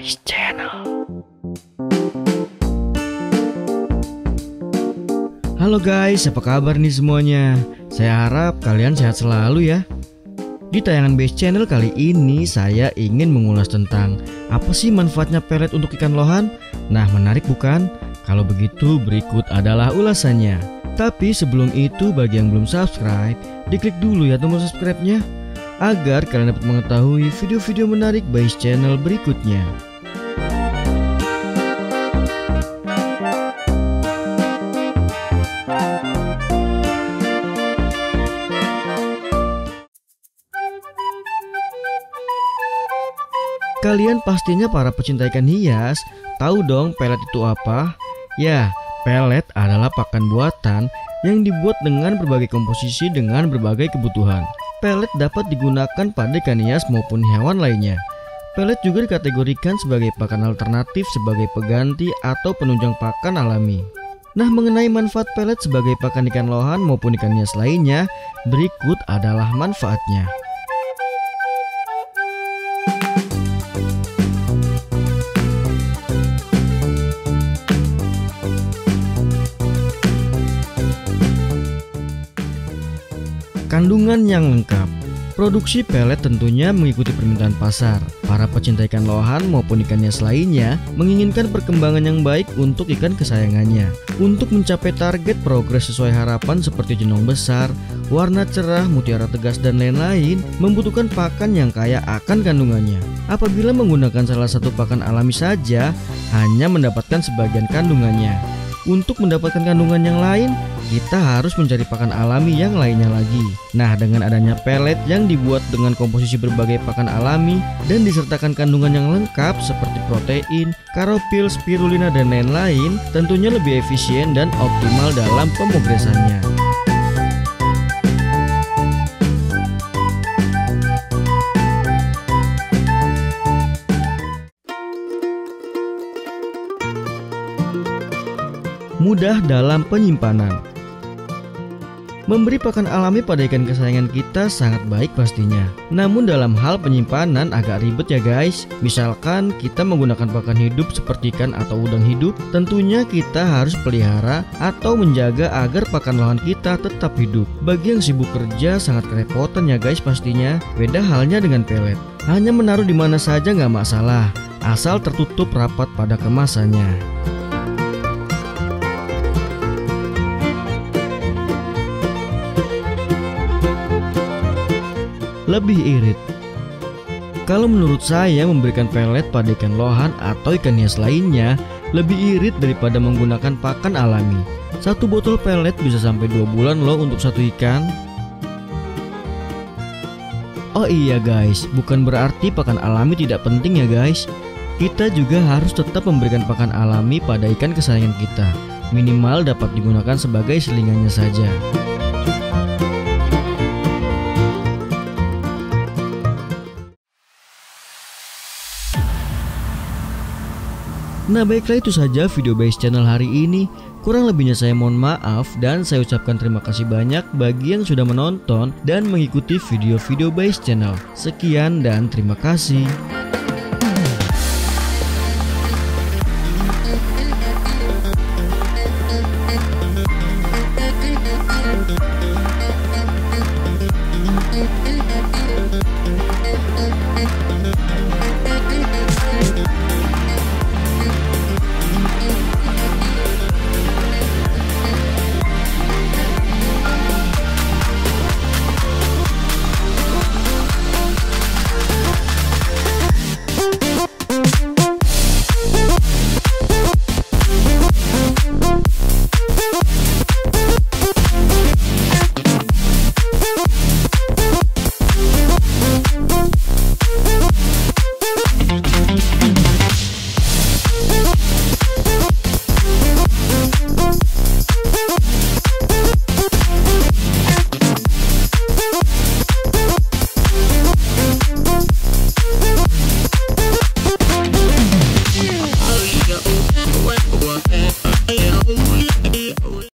Base Channel. Halo guys, apa kabar nih semuanya? Saya harap kalian sehat selalu ya. Di tayangan Base Channel kali ini saya ingin mengulas tentang apa sih manfaatnya pelet untuk ikan lohan? Nah, menarik bukan? Kalau begitu berikut adalah ulasannya. Tapi sebelum itu bagi yang belum subscribe, diklik dulu ya tombol subscribe-nya agar kalian dapat mengetahui video-video menarik Base Channel berikutnya. Kalian pastinya para pecinta ikan hias tahu dong pelet itu apa? Ya, pelet adalah pakan buatan yang dibuat dengan berbagai komposisi dengan berbagai kebutuhan. Pelet dapat digunakan pada ikan hias maupun hewan lainnya. Pelet juga dikategorikan sebagai pakan alternatif sebagai pengganti atau penunjang pakan alami. Nah, mengenai manfaat pelet sebagai pakan ikan lohan maupun ikan hias lainnya, berikut adalah manfaatnya. Kandungan yang lengkap. Produksi pelet tentunya mengikuti permintaan pasar. Para pecinta ikan lohan maupun ikan hias lainnya menginginkan perkembangan yang baik untuk ikan kesayangannya. Untuk mencapai target progres sesuai harapan seperti jenong besar, warna cerah, mutiara tegas dan lain-lain, membutuhkan pakan yang kaya akan kandungannya. Apabila menggunakan salah satu pakan alami saja, hanya mendapatkan sebagian kandungannya. Untuk mendapatkan kandungan yang lain, kita harus mencari pakan alami yang lainnya lagi. Nah, dengan adanya pelet yang dibuat dengan komposisi berbagai pakan alami dan disertakan kandungan yang lengkap seperti protein, karopil, spirulina dan lain-lain, tentunya lebih efisien dan optimal dalam pemogresannya. Mudah dalam penyimpanan. Memberi pakan alami pada ikan kesayangan kita sangat baik pastinya. Namun dalam hal penyimpanan agak ribet ya guys. Misalkan kita menggunakan pakan hidup seperti ikan atau udang hidup, tentunya kita harus pelihara atau menjaga agar pakan lohan kita tetap hidup. Bagi yang sibuk kerja sangat kerepotan ya guys pastinya. Beda halnya dengan pelet. Hanya menaruh di mana saja nggak masalah, asal tertutup rapat pada kemasannya. Lebih irit. Kalau menurut saya memberikan pelet pada ikan lohan atau ikan hias lainnya lebih irit daripada menggunakan pakan alami. Satu botol pelet bisa sampai 2 bulan loh untuk satu ikan. Oh iya guys, bukan berarti pakan alami tidak penting ya guys. Kita juga harus tetap memberikan pakan alami pada ikan kesayangan kita. Minimal dapat digunakan sebagai selingannya saja. Nah, baiklah itu saja video Base Channel hari ini. Kurang lebihnya saya mohon maaf dan saya ucapkan terima kasih banyak bagi yang sudah menonton dan mengikuti video-video Base Channel. Sekian dan terima kasih.